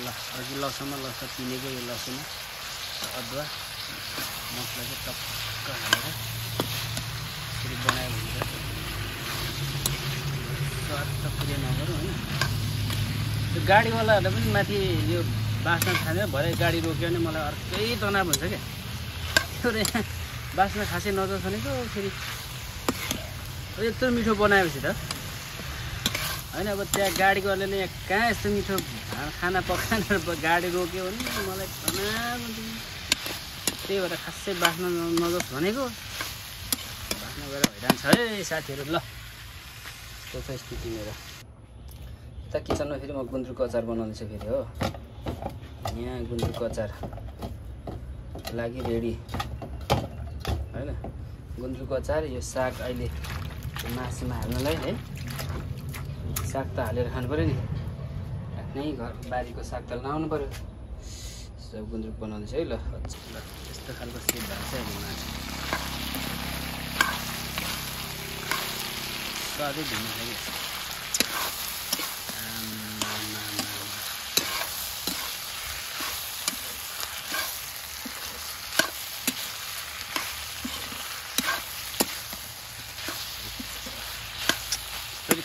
ल अघि लसुन पिनेको यो लसुन अदुवा मसला चाहिँ टक्क हालेर यसरी बनायो भने त स्वाद त पुरै नगरौँ होइन। त्यो गाडीवालाहरूले पनि माथि यो बास्न थालेर भरे गाडी रोक्यो भने मलाई अर्कै तनाव हुन्छ क्या। त्यो बास्न खासै नजाओस् भनेको फेरि यत्रो मिठो बनाएपछि त होइन। अब त्यहाँ गाडीकोले नै कहाँ यस्तो मिठो खाना पकाएर गाडी रोक्यो भने मलाई तनाव हुन्छ। त्यही भएर खासै बास्न नजाओस् भनेको। बास्न गएर हैरान छ है साथीहरू। ल त्यस्तो छ स्थिति मेरो। यता किचनमा फेरि म गुन्द्रुकको अचार बनाउँदैछु फेरि हो। यहाँ गुन्द्रुकको अचार लागि रेडी होइन। गुन्द्रुकको अचार यो साग अहिले मासुमा हाल्नलाई है। साग त हालेर खानु पऱ्यो नि। आफ्नै घर बारीको साग त लाउनु पऱ्यो। सब गुन्द्रुक बनाउँदैछ है। ल यस्तो खालको सेप भएको छ अहिले मासु। स्वादै भिन्न छ कि।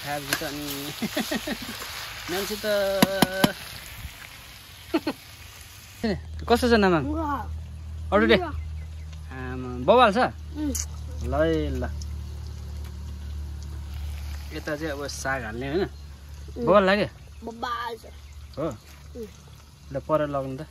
खाएपछि त अनि मान्छे त कस्तो छ नामाङ अरू दे बवाल छ। ल ल यता चाहिँ अब साग हाल्ने होइन। बवाल लाग्यो हो। ल पर लगाउनु त।